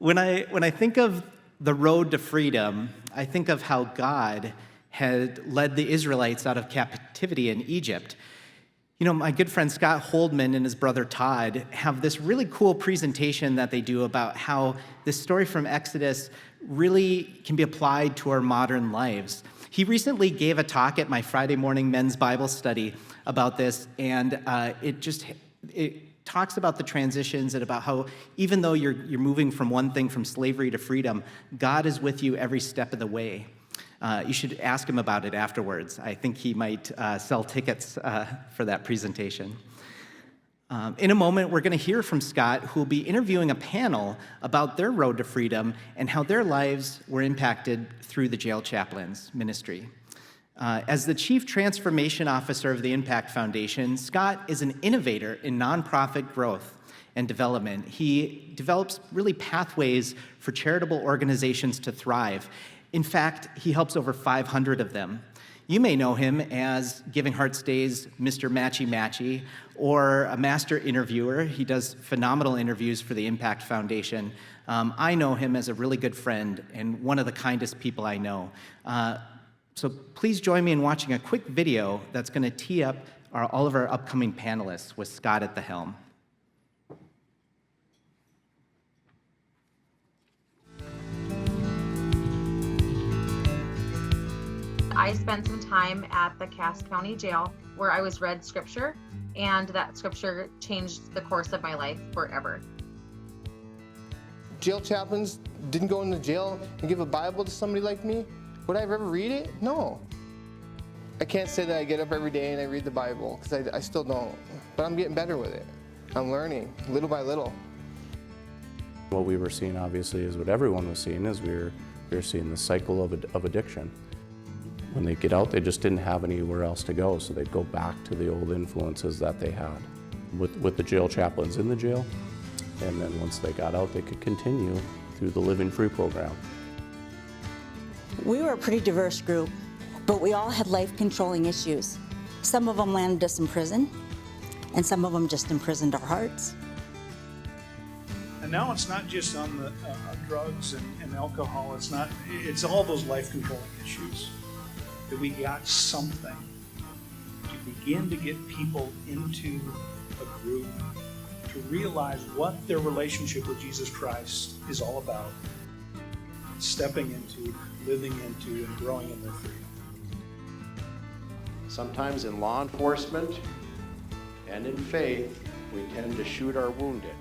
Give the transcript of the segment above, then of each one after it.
When I think of the road to freedom, I think of how God had led the Israelites out of captivity in Egypt. You know, my good friend Scott Holdman and his brother Todd have this really cool presentation that they do about how this story from Exodus really can be applied to our modern lives. He recently gave a talk at my Friday morning men's Bible study about this, and it talks about the transitions and about how even though you're moving from one thing, from slavery to freedom, God is with you every step of the way. You should ask him about it afterwards. I think he might sell tickets for that presentation. In a moment, we're going to hear from Scott, who will be interviewing a panel about their road to freedom and how their lives were impacted through the Jail Chaplains ministry. As the Chief Transformation Officer of the Impact Foundation, Scott is an innovator in nonprofit growth and development. He develops really pathways for charitable organizations to thrive. In fact, he helps over 500 of them. You may know him as Giving Hearts Day's Mr. Matchy Matchy, or a master interviewer. He does phenomenal interviews for the Impact Foundation. I know him as a really good friend and one of the kindest people I know. So please join me in watching a quick video that's going to tee up all of our upcoming panelists with Scott at the helm. I spent some time at the Cass County Jail where I was read scripture, and that scripture changed the course of my life forever. Jail chaplains didn't go into jail and give a Bible to somebody like me. Would I ever read it? No. I can't say that I get up every day and I read the Bible, because I still don't. But I'm getting better with it. I'm learning, little by little. What we were seeing, obviously, is what everyone was seeing, is we were seeing the cycle of addiction. When they get out, they just didn't have anywhere else to go, so they'd go back to the old influences that they had. With the jail chaplains in the jail, and then once they got out, they could continue through the Living Free program. We were a pretty diverse group, but we all had life-controlling issues. Some of them landed us in prison, and some of them just imprisoned our hearts. And now it's not just on the drugs and alcohol, it's all those life-controlling issues. That we got something to begin to get people into a group to realize what their relationship with Jesus Christ is all about, stepping into, living into, and growing in their freedom. Sometimes in law enforcement and in faith, we tend to shoot our wounded.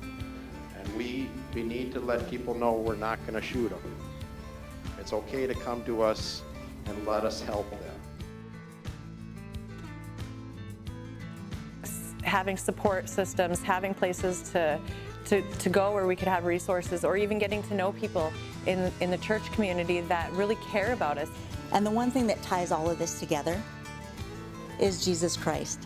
And we need to let people know we're not going to shoot them. It's okay to come to us and let us help them. Having support systems, having places to go where we could have resources, or even getting to know people in the church community that really care about us. And the one thing that ties all of this together is Jesus Christ.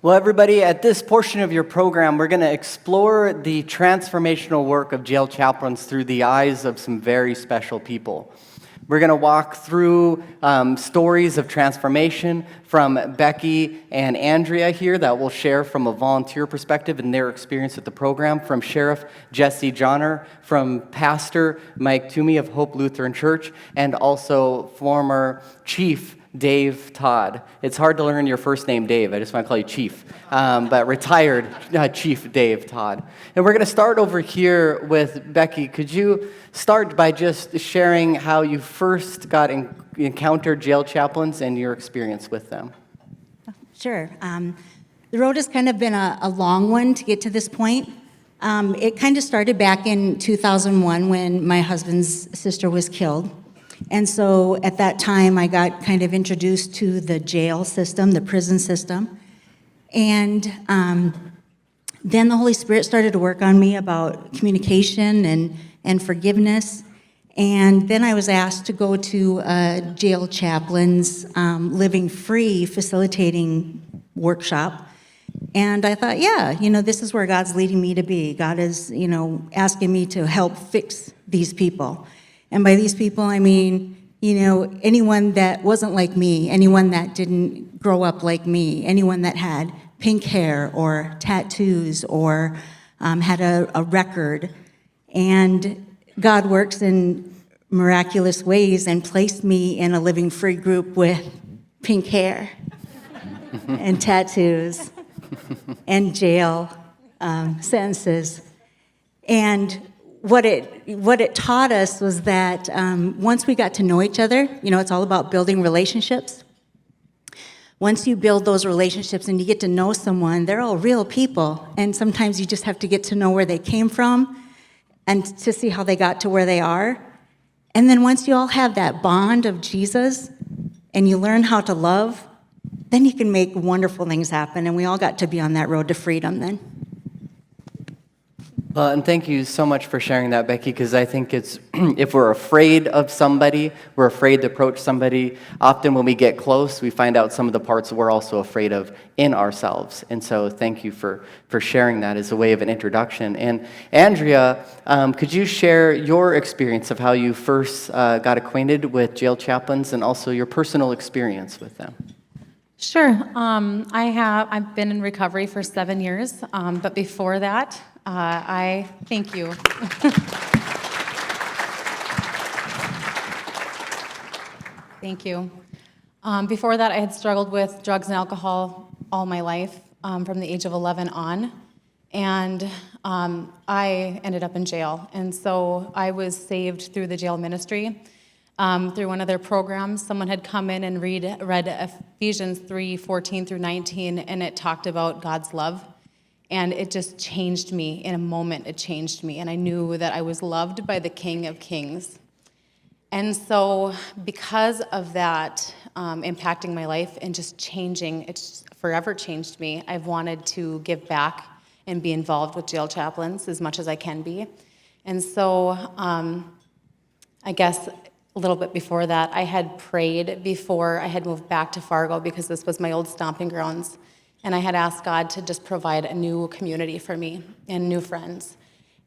Well, everybody, at this portion of your program, we're going to explore the transformational work of jail chaplains through the eyes of some very special people. We're going to walk through stories of transformation from Becky and Andrea here that will share from a volunteer perspective and their experience at the program, from Sheriff Jesse Johnner, from Pastor Mike Toomey of Hope Lutheran Church, and also former Chief Dave Todd. It's hard to learn your first name, Dave. I just want to call you Chief. But retired Chief Dave Todd. And we're going to start over here with Becky. Could you start by just sharing how you first encountered jail chaplains and your experience with them? Sure. The road has kind of been a long one to get to this point. It kind of started back in 2001 when my husband's sister was killed. And so at that time, I got kind of introduced to the jail system, the prison system. And then the Holy Spirit started to work on me about communication and forgiveness. And then I was asked to go to a jail chaplain's Living Free facilitating workshop. And I thought, yeah, this is where God's leading me to be. God is, asking me to help fix these people. And by these people, I mean, anyone that wasn't like me, anyone that didn't grow up like me, anyone that had pink hair or tattoos or had a record. And God works in miraculous ways and placed me in a living free group with pink hair and tattoos and jail sentences. And what it taught us was that once we got to know each other, it's all about building relationships. Once you build those relationships and you get to know someone, they're all real people. And sometimes you just have to get to know where they came from and to see how they got to where they are. And then once you all have that bond of Jesus and you learn how to love, then you can make wonderful things happen. And we all got to be on that road to freedom then. Well, and thank you so much for sharing that, Becky, because I think it's, if we're afraid of somebody, we're afraid to approach somebody, often when we get close, we find out some of the parts we're also afraid of in ourselves. And so thank you for sharing that as a way of an introduction. And Andrea, could you share your experience of how you first got acquainted with jail chaplains and also your personal experience with them? Sure. I've been in recovery for 7 years, but before that, thank you. Thank you. Before that, I had struggled with drugs and alcohol all my life, from the age of 11 on, and I ended up in jail. And so I was saved through the jail ministry. Through one of their programs, someone had come in and read Ephesians 3:14 through 19, and it talked about God's love. And it just changed me. In a moment, it changed me. And I knew that I was loved by the King of Kings. And so because of that impacting my life and just changing, it's forever changed me, I've wanted to give back and be involved with jail chaplains as much as I can be. And so I guess a little bit before that, I had prayed before I had moved back to Fargo because this was my old stomping grounds. And I had asked God to just provide a new community for me and new friends.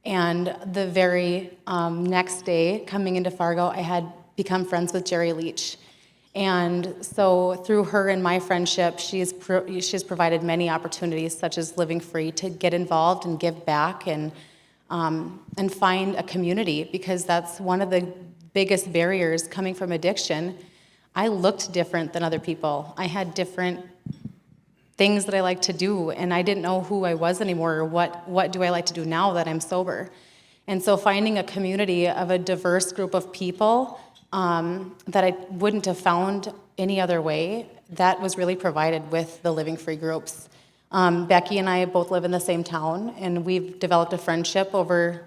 And the very next day, coming into Fargo, I had become friends with Jerry Leach. And so through her and my friendship, she has provided many opportunities, such as Living Free, to get involved and give back and find a community, because that's one of the biggest barriers coming from addiction. I looked different than other people. I had different things that I like to do, and I didn't know who I was anymore, or what do I like to do now that I'm sober. And so finding a community of a diverse group of people that I wouldn't have found any other way, that was really provided with the Living Free groups. Becky and I both live in the same town, and we've developed a friendship over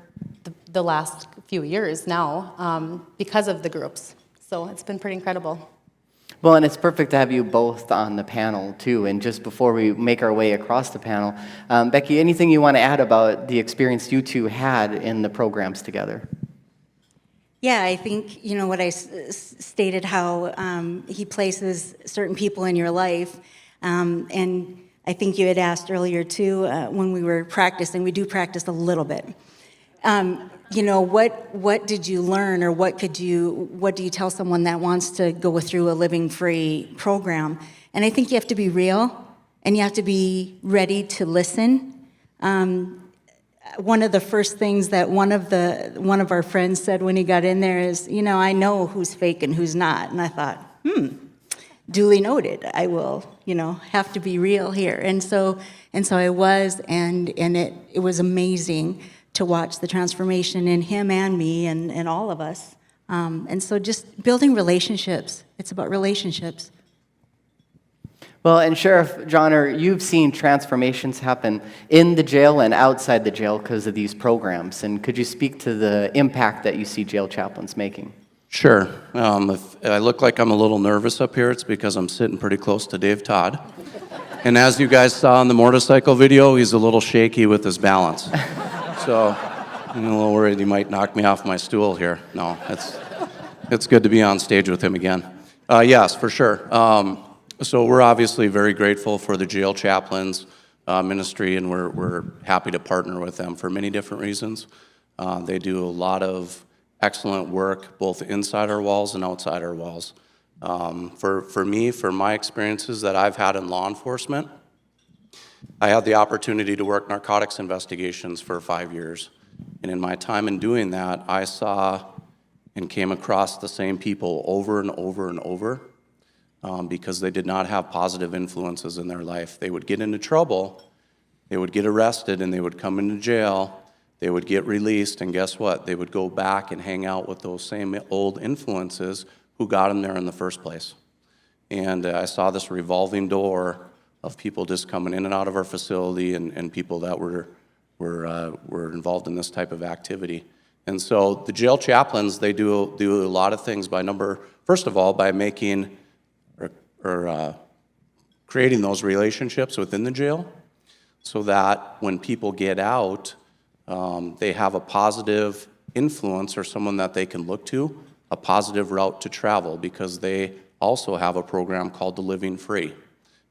the last few years now because of the groups. So it's been pretty incredible. Well, and it's perfect to have you both on the panel, too. And just before we make our way across the panel, Becky, anything you want to add about the experience you two had in the programs together? Yeah, I think, what I stated, how he places certain people in your life. And I think you had asked earlier, too, when we were practicing, we do practice a little bit. What did you learn, or what do you tell someone that wants to go through a Living Free program? And I think you have to be real, and you have to be ready to listen. One of the first things that one of our friends said when he got in there is, I know who's fake and who's not. And I thought, duly noted. I will, have to be real here. And so I was, and it was amazing to watch the transformation in him and me and all of us. And so just building relationships. It's about relationships. Well, and Sheriff Johnner, you've seen transformations happen in the jail and outside the jail because of these programs. And could you speak to the impact that you see jail chaplains making? Sure. If I look like I'm a little nervous up here, it's because I'm sitting pretty close to Dave Todd. And as you guys saw in the motorcycle video, he's a little shaky with his balance. So I'm a little worried he might knock me off my stool here. No, it's good to be on stage with him again. Yes, for sure. So we're obviously very grateful for the jail chaplains ministry, and we're happy to partner with them for many different reasons. They do a lot of excellent work both inside our walls and outside our walls. For me, for my experiences that I've had in law enforcement, I had the opportunity to work narcotics investigations for 5 years. And in my time in doing that, I saw and came across the same people over and over and over because they did not have positive influences in their life. They would get into trouble, they would get arrested, and they would come into jail. They would get released, and guess what? They would go back and hang out with those same old influences who got them there in the first place. And I saw this revolving door of people just coming in and out of our facility, and people that were involved in this type of activity. And so the jail chaplains, they do a lot of things first of all, by making or creating those relationships within the jail so that when people get out, they have a positive influence or someone that they can look to, a positive route to travel, because they also have a program called the Living Free.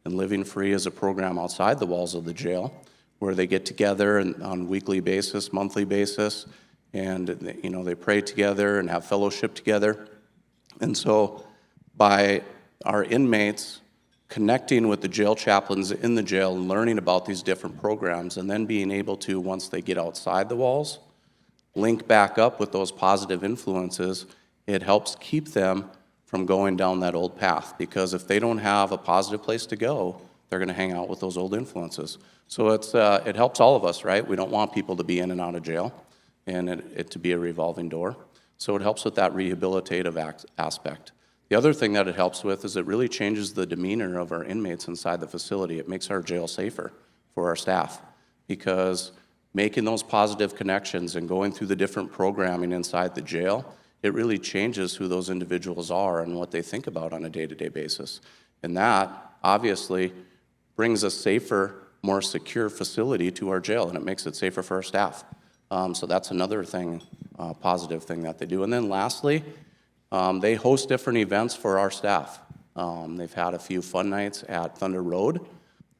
And Living Free is a program outside the walls of the jail where they get together on a weekly basis, monthly basis, and they pray together and have fellowship together. And so by our inmates connecting with the jail chaplains in the jail and learning about these different programs, and then being able to, once they get outside the walls, link back up with those positive influences, it helps keep them from going down that old path. Because if they don't have a positive place to go, they're going to hang out with those old influences. So it helps all of us, right? We don't want people to be in and out of jail and it to be a revolving door. So it helps with that rehabilitative aspect. The other thing that it helps with is it really changes the demeanor of our inmates inside the facility. It makes our jail safer for our staff, because making those positive connections and going through the different programming inside the jail, it really changes who those individuals are and what they think about on a day-to-day basis. And that, obviously, brings a safer, more secure facility to our jail, and it makes it safer for our staff. So that's another thing, positive thing that they do. And then lastly, they host different events for our staff. They've had a few fun nights at Thunder Road,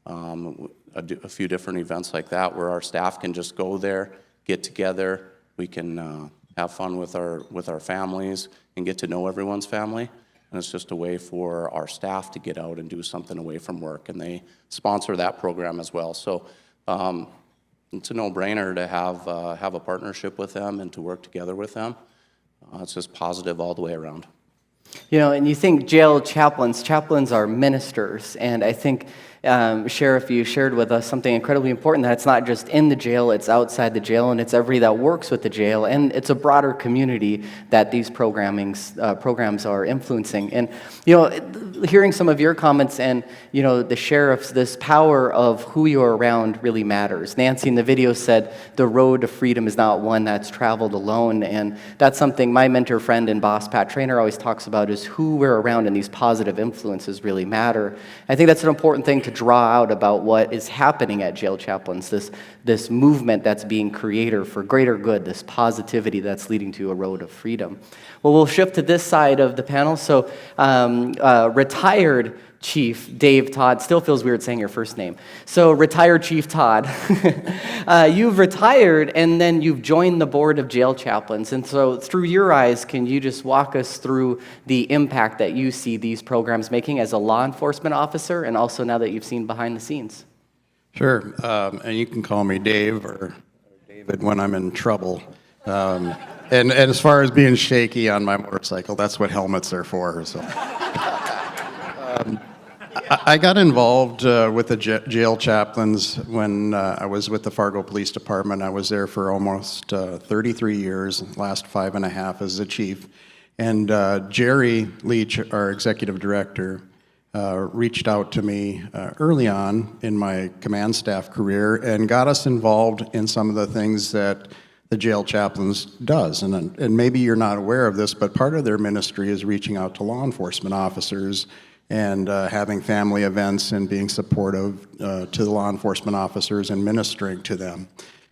a few different events like that where our staff can just go there, get together. We can have fun with our families and get to know everyone's family. And it's just a way for our staff to get out and do something away from work. And they sponsor that program as well. So it's a no-brainer to have a partnership with them and to work together with them. It's just positive all the way around. And you think jail chaplains are ministers, and I think, Sheriff, you shared with us something incredibly important, that it's not just in the jail, it's outside the jail, and it's everybody that works with the jail, and it's a broader community that these programs are influencing. And, hearing some of your comments and, the sheriff's, this power of who you're around really matters. Nancy in the video said the road to freedom is not one that's traveled alone, and that's something my mentor friend and boss, Pat Trainer, always talks about, is who we're around, and these positive influences really matter. I think that's an important thing to draw out about what is happening at Jail Chaplains, this movement that's being created for greater good, this positivity that's leading to a road of freedom. Well, we'll shift to this side of the panel. So retired Chief Dave Todd, still feels weird saying your first name. So retired Chief Todd, you've retired and then you've joined the board of jail chaplains. And so through your eyes, can you just walk us through the impact that you see these programs making as a law enforcement officer, and also now that you've seen behind the scenes? Sure, and you can call me Dave or David when I'm in trouble. And as far as being shaky on my motorcycle, that's what helmets are for. So. I got involved with the jail chaplains when I was with the Fargo Police Department. I was there for almost 33 years, last 5.5 as the chief. And Jerry Leach, our executive director, reached out to me early on in my command staff career and got us involved in some of the things that the jail chaplains does. And maybe you're not aware of this, but part of their ministry is reaching out to law enforcement officers and having family events and being supportive to the law enforcement officers and ministering to them.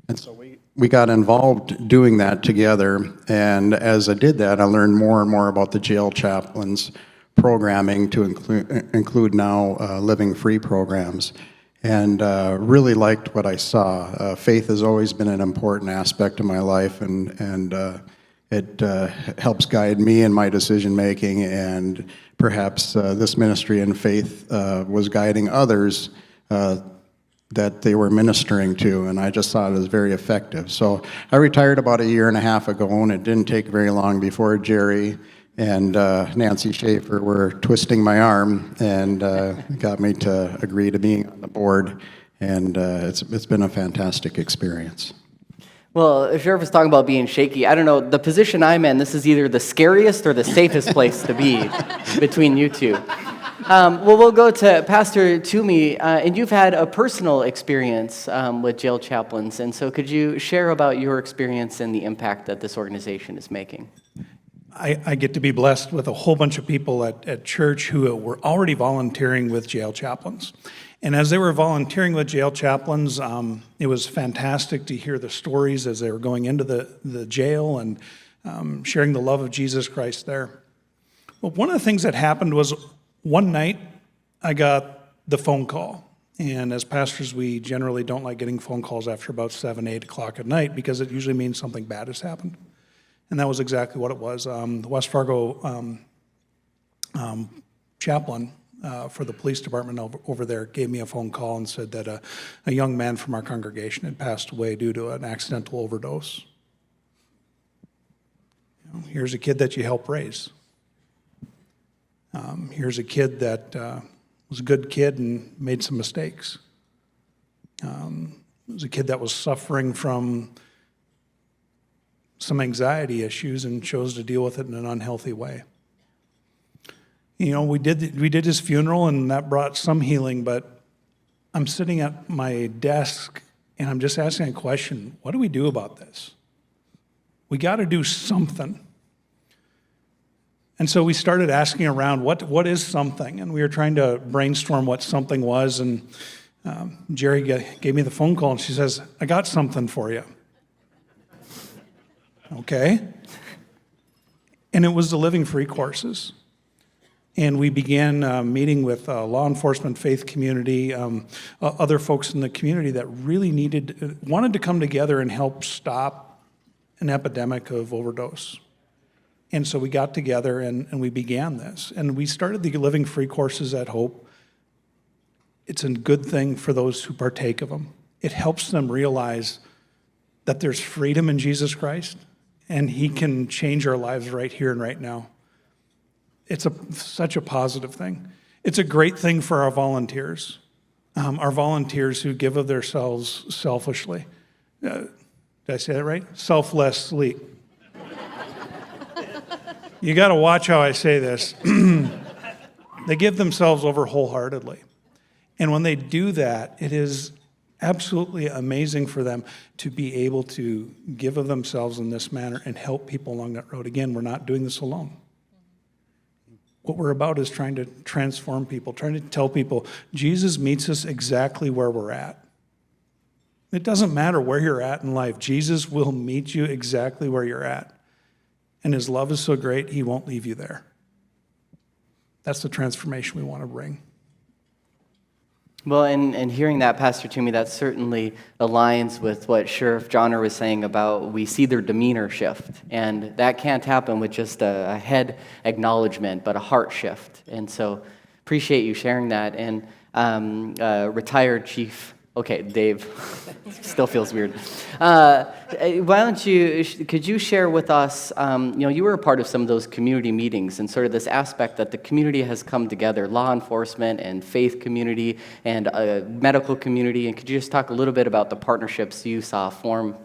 And so we got involved doing that together, and as I did that, I learned more and more about the jail chaplains programming to include now Living Free programs. and really liked what I saw. Faith has always been an important aspect of my life, and it helps guide me in my decision making, and perhaps this ministry in faith was guiding others that they were ministering to, and I just saw it as very effective. So I retired about 1.5 years ago, and it didn't take very long before Jerry and Nancy Schaefer were twisting my arm and got me to agree to being on the board, and it's been a fantastic experience. Well, if Sheriff was talking about being shaky, I don't know, the position I'm in, this is either the scariest or the safest place to be between you two. Well, we'll go to Pastor Toomey, and you've had a personal experience with jail chaplains, and so could you share about your experience and the impact that this organization is making? I get to be blessed with a whole bunch of people at church who were already volunteering with jail chaplains. And as they were volunteering with jail chaplains, it was fantastic to hear the stories as they were going into the jail and sharing the love of Jesus Christ there. Well, one of the things that happened was one night I got the phone call. And as pastors, we generally don't like getting phone calls after about 7, 8 o'clock at night because it usually means something bad has happened. And that was exactly what it was. The West Fargo chaplain for the police department over there gave me a phone call and said that a young man from our congregation had passed away due to an accidental overdose. You know, here's a kid that you help raise. Here's a kid that was a good kid and made some mistakes. It was a kid that was suffering from some anxiety issues and chose to deal with it in an unhealthy way. You know, we did his funeral, and that brought some healing, but I'm sitting at my desk and I'm just asking a question: what do we do about this? We got to do something. And so we started asking around, what is something? And we were trying to brainstorm what something was, and Jerry gave me the phone call, and she says, "I got something for you." Okay. And it was the Living Free courses. And we began meeting with law enforcement, faith community, other folks in the community that really wanted to come together and help stop an epidemic of overdose. And so we got together and we began this. And we started the Living Free courses at Hope. It's a good thing for those who partake of them. It helps them realize that there's freedom in Jesus Christ, and He can change our lives right here and right now. It's such a positive thing. It's a great thing for our volunteers who give of themselves selfishly. Did I say that right? Selflessly. You got to watch how I say this. They give themselves over wholeheartedly. And when they do that, it is absolutely amazing for them to be able to give of themselves in this manner and help people along that road. Again, we're not doing this alone. What we're about is trying to transform people, trying to tell people Jesus meets us exactly where we're at. It doesn't matter where you're at in life. Jesus will meet you exactly where you're at. And His love is so great, He won't leave you there. That's the transformation we want to bring. Well, and hearing that, Pastor Toomey, that certainly aligns with what Sheriff Johnner was saying about we see their demeanor shift. And that can't happen with just a head acknowledgement, but a heart shift. And so appreciate you sharing that. And retired Chief, okay, Dave, still feels weird. Could you share with us, you were a part of some of those community meetings and sort of this aspect that the community has come together, law enforcement and faith community and medical community, and could you just talk a little bit about the partnerships you saw form?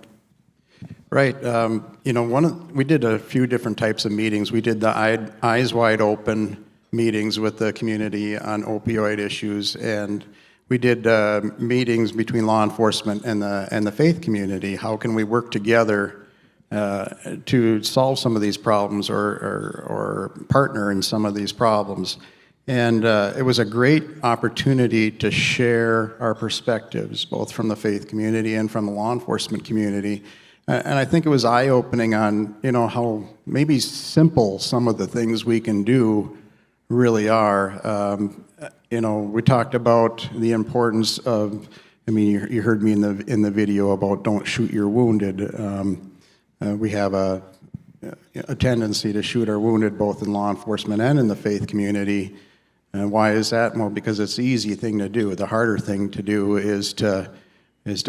Right. We did a few different types of meetings. We did the eyes wide open meetings with the community on opioid issues, and we did meetings between law enforcement and the faith community. How can we work together to solve some of these problems or partner in some of these problems? And it was a great opportunity to share our perspectives, both from the faith community and from the law enforcement community. And I think it was eye-opening on, how maybe simple some of the things we can do really are. we talked about the importance of, I mean, you heard me in the video about don't shoot your wounded. We have a tendency to shoot our wounded both in law enforcement and in the faith community. And why is that? Well, because it's the easy thing to do. The harder thing to do is to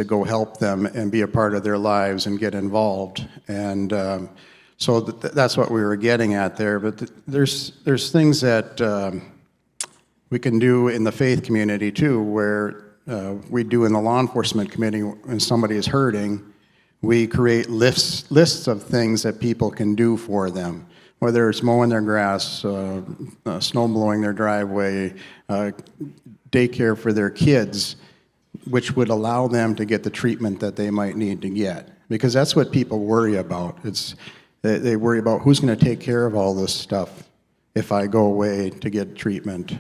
go help them and be a part of their lives and get involved. And so that's what we were getting at there. But there's things that we can do in the faith community too, where we do in the law enforcement committee when somebody is hurting. We create lists of things that people can do for them, whether it's mowing their grass, snow blowing their driveway, daycare for their kids, which would allow them to get the treatment that they might need to get. Because that's what people worry about. They worry about who's going to take care of all this stuff if I go away to get treatment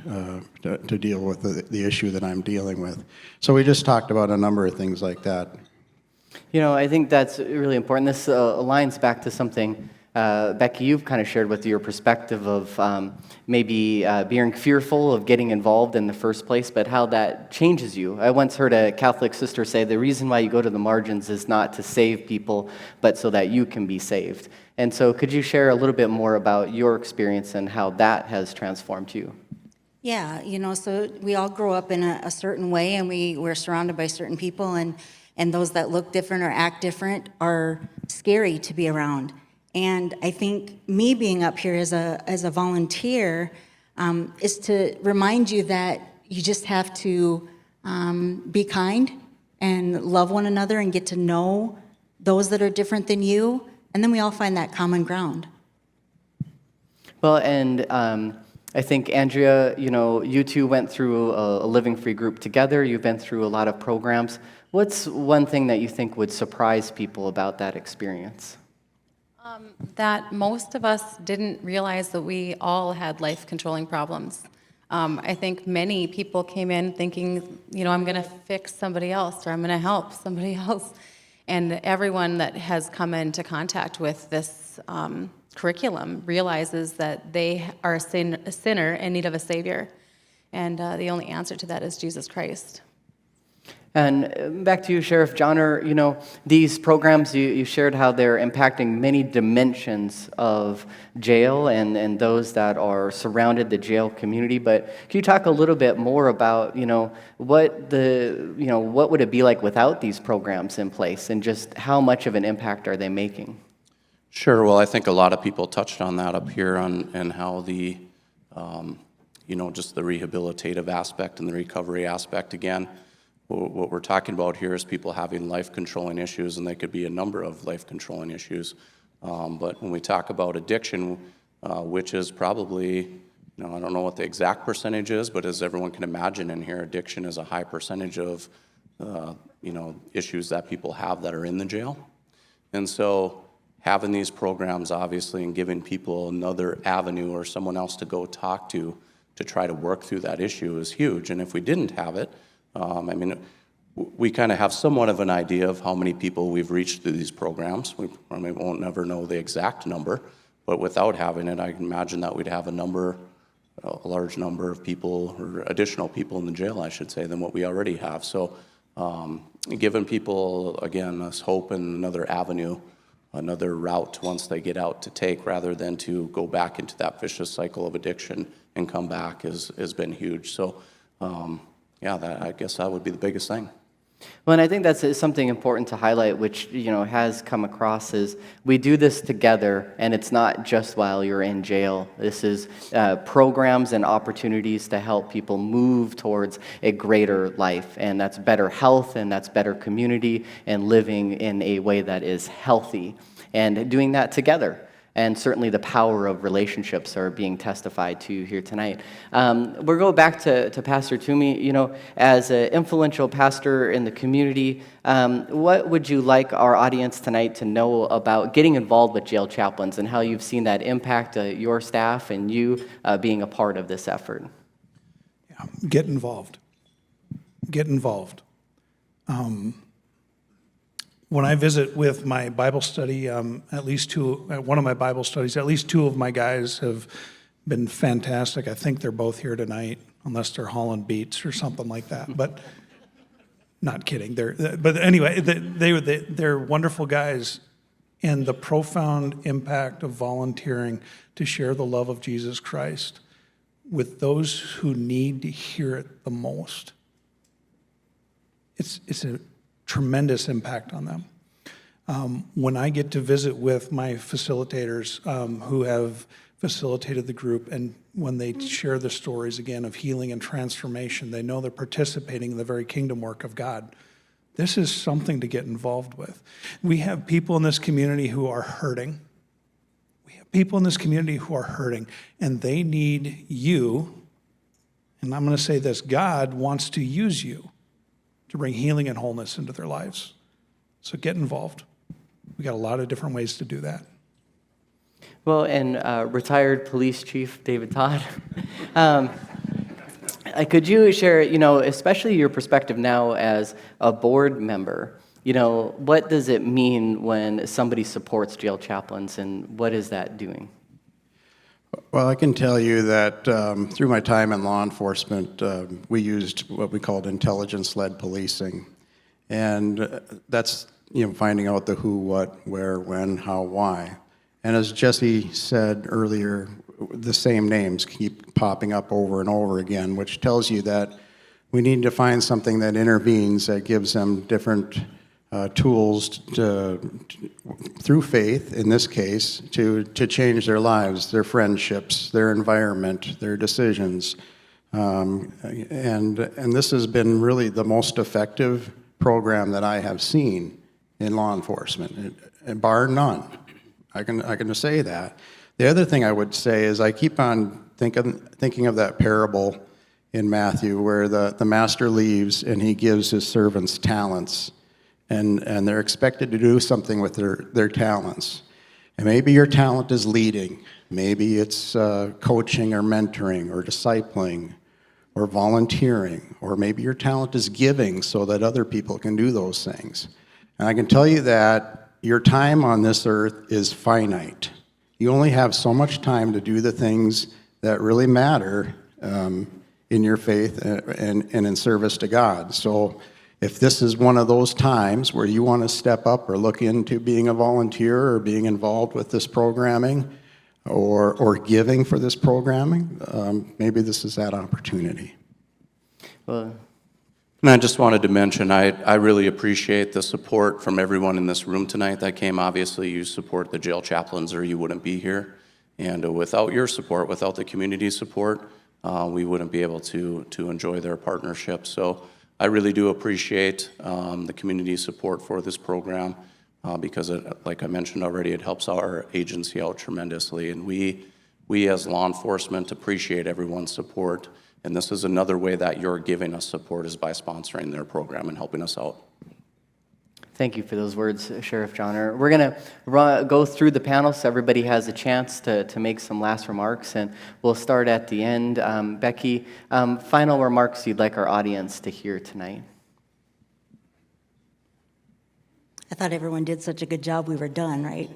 to deal with the issue that I'm dealing with. So we just talked about a number of things like that. I think that's really important. This aligns back to something, Becky, you've kind of shared with your perspective of maybe being fearful of getting involved in the first place, but how that changes you. I once heard a Catholic sister say the reason why you go to the margins is not to save people, but so that you can be saved. And so could you share a little bit more about your experience and how that has transformed you? Yeah, so we all grow up in a certain way, and we're surrounded by certain people, and those that look different or act different are scary to be around. And I think me being up here as a volunteer is to remind you that you just have to be kind and love one another and get to know those that are different than you, and then we all find that common ground. Well, and I think, Andrea, you two went through a Living Free group together. You've been through a lot of programs. What's one thing that you think would surprise people about that experience? That most of us didn't realize that we all had life-controlling problems. I think many people came in thinking, I'm going to fix somebody else, or I'm going to help somebody else. And everyone that has come into contact with this curriculum realizes that they are a sinner in need of a Savior. And the only answer to that is Jesus Christ. And back to you, Sheriff Johnner, these programs, you shared how they're impacting many dimensions of jail and those that are surrounded the jail community. But can you talk a little bit more about, what would it be like without these programs in place, and just how much of an impact are they making? Sure. Well, I think a lot of people touched on that up here and how the, just the rehabilitative aspect and the recovery aspect again. What we're talking about here is people having life-controlling issues, and they could be a number of life-controlling issues. But when we talk about addiction, which is probably, I don't know what the exact percentage is, but as everyone can imagine in here, addiction is a high percentage of, issues that people have that are in the jail. And so having these programs, obviously, and giving people another avenue or someone else to go talk to try to work through that issue is huge. And if we didn't have it, we kind of have somewhat of an idea of how many people we've reached through these programs. We won't never know the exact number, but without having it, I can imagine that we'd have a large number of people, or additional people in the jail, I should say, than what we already have. So giving people, again, this hope and another avenue, another route once they get out to take, rather than to go back into that vicious cycle of addiction and come back has been huge. So I guess that would be the biggest thing. Well, and I think that's something important to highlight, which has come across, is we do this together, and it's not just while you're in jail. This is programs and opportunities to help people move towards a greater life, and that's better health, and that's better community, and living in a way that is healthy, and doing that together. And certainly the power of relationships are being testified to here tonight. We'll go back to Pastor Toomey. As an influential pastor in the community, what would you like our audience tonight to know about getting involved with jail chaplains and how you've seen that impact your staff and you being a part of this effort? Yeah, get involved. Get involved. When I visit with my Bible study, one of my Bible studies, at least two of my guys have been fantastic. I think they're both here tonight. unless they're Holland Beats or something like that. But not kidding. But anyway, they're wonderful guys, and the profound impact of volunteering to share the love of Jesus Christ with those who need to hear it the most. It's a tremendous impact on them. When I get to visit with my facilitators who have facilitated the group, and when they share the stories again of healing and transformation, they know they're participating in the very kingdom work of God. This is something to get involved with. We have people in this community who are hurting. People in this community who are hurting, and they need you. And I'm going to say this, God wants to use you to bring healing and wholeness into their lives. So get involved. We got a lot of different ways to do that. Well, and retired police chief David Todd, could you share, especially your perspective now as a board member, what does it mean when somebody supports jail chaplains, and what is that doing? Well, I can tell you that through my time in law enforcement, we used what we called intelligence-led policing. And that's, finding out the who, what, where, when, how, why. And as Jesse said earlier, the same names keep popping up over and over again, which tells you that we need to find something that intervenes, that gives them different tools through faith, in this case, to change their lives, their friendships, their environment, their decisions. And this has been really the most effective program that I have seen in law enforcement, bar none. I can say that. The other thing I would say is I keep on thinking of that parable in Matthew where the master leaves and he gives his servants talents, and they're expected to do something with their talents. And maybe your talent is leading. Maybe it's coaching or mentoring or discipling or volunteering, or maybe your talent is giving so that other people can do those things. And I can tell you that your time on this earth is finite. You only have so much time to do the things that really matter in your faith and in service to God. So if this is one of those times where you want to step up or look into being a volunteer or being involved with this programming or giving for this programming, maybe this is that opportunity. Well, and I just wanted to mention, I really appreciate the support from everyone in this room tonight that came. Obviously, you support the jail chaplains or you wouldn't be here. And without your support, without the community support, we wouldn't be able to enjoy their partnership. So I really do appreciate the community support for this program because, like I mentioned already, it helps our agency out tremendously. And we as law enforcement appreciate everyone's support. And this is another way that you're giving us support is by sponsoring their program and helping us out. Thank you for those words, Sheriff Johnner. We're going to go through the panel so everybody has a chance to make some last remarks, and we'll start at the end. Becky, final remarks you'd like our audience to hear tonight? I thought everyone did such a good job, we were done, right?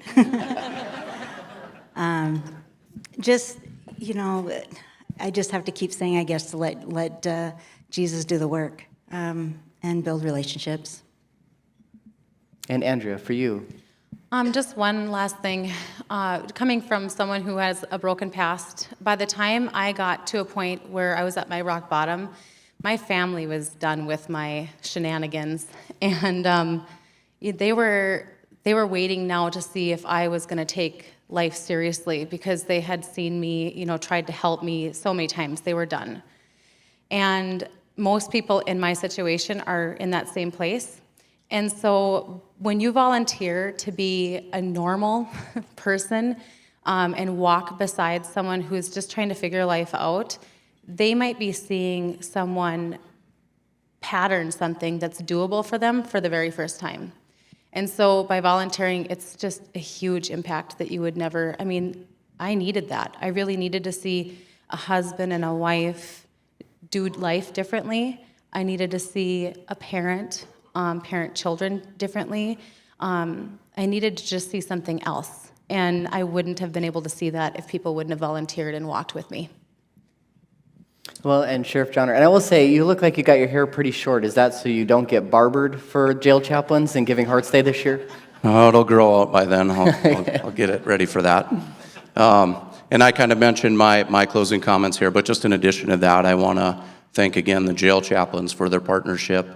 I just have to keep saying, I guess, to let Jesus do the work and build relationships. And Andrea, for you? Just one last thing. Coming from someone who has a broken past, by the time I got to a point where I was at my rock bottom, my family was done with my shenanigans, and they were waiting now to see if I was going to take life seriously because they had seen me, tried to help me so many times. They were done. And most people in my situation are in that same place. And so when you volunteer to be a normal person and walk beside someone who's just trying to figure life out, they might be seeing someone pattern something that's doable for them for the very first time. And so by volunteering, it's just a huge impact that you would never, I needed that. I really needed to see a husband and a wife do life differently. I needed to see a parent parent children differently. I needed to just see something else. And I wouldn't have been able to see that if people wouldn't have volunteered and walked with me. Well, and Sheriff Johnner, and I will say, you look like you got your hair pretty short. Is that so you don't get barbered for jail chaplains and Giving Hearts Day this year? Oh, it'll grow out by then. I'll get it ready for that. And I kind of mentioned my closing comments here, but just in addition to that, I want to thank again the jail chaplains for their partnership.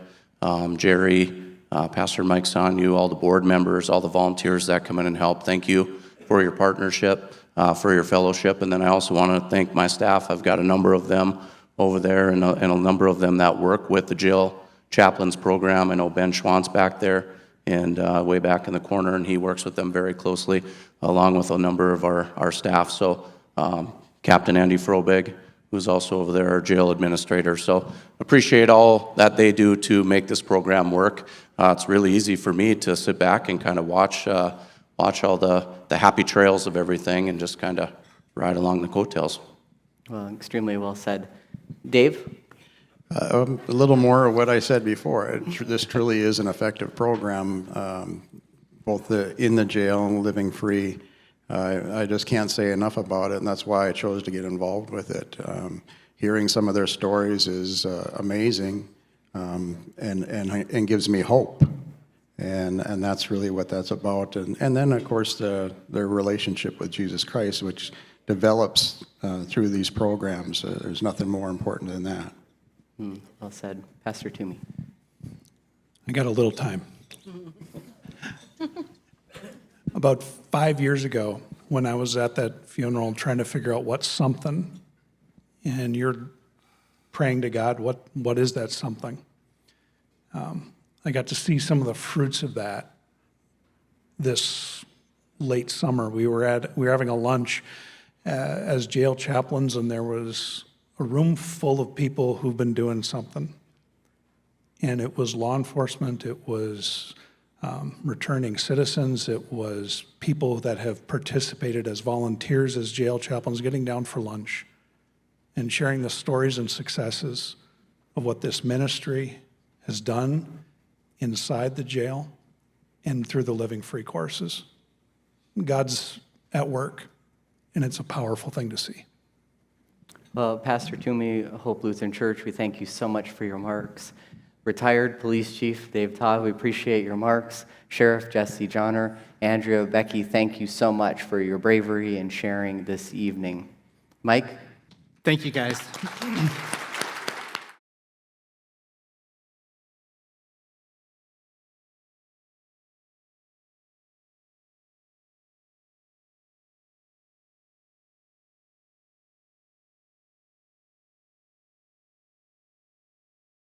Jerry, Pastor Mike Sanyu, all the board members, all the volunteers that come in and help. Thank you for your partnership, for your fellowship. And then I also want to thank my staff. I've got a number of them over there and a number of them that work with the jail chaplains program. I know Ben Schwantz back there and way back in the corner, and he works with them very closely, along with a number of our staff. So Captain Andy Frobig, who's also over there, our jail administrator. So appreciate all that they do to make this program work. It's really easy for me to sit back and kind of watch all the happy trails of everything and just kind of ride along the coattails. Well, extremely well said. Dave? A little more of what I said before. This truly is an effective program, both in the jail and living free. I just can't say enough about it, and that's why I chose to get involved with it. Hearing some of their stories is amazing and gives me hope. And that's really what that's about. And then, of course, their relationship with Jesus Christ, which develops through these programs. There's nothing more important than that. Well said. Pastor Toomey. I got a little time. About 5 years ago, when I was at that funeral trying to figure out what's something, and you're praying to God, what is that something? I got to see some of the fruits of that this late summer. We were having a lunch as jail chaplains, and there was a room full of people who've been doing something. And it was law enforcement, it was returning citizens, it was people that have participated as volunteers, as jail chaplains, getting down for lunch and sharing the stories and successes of what this ministry has done inside the jail and through the Living Free courses. God's at work, and it's a powerful thing to see. Well, Pastor Toomey, Hope Lutheran Church, we thank you so much for your remarks. Retired Police Chief Dave Todd, we appreciate your remarks. Sheriff Jesse Johnner, Andrea, Becky, thank you so much for your bravery and sharing this evening. Mike? Thank you, guys.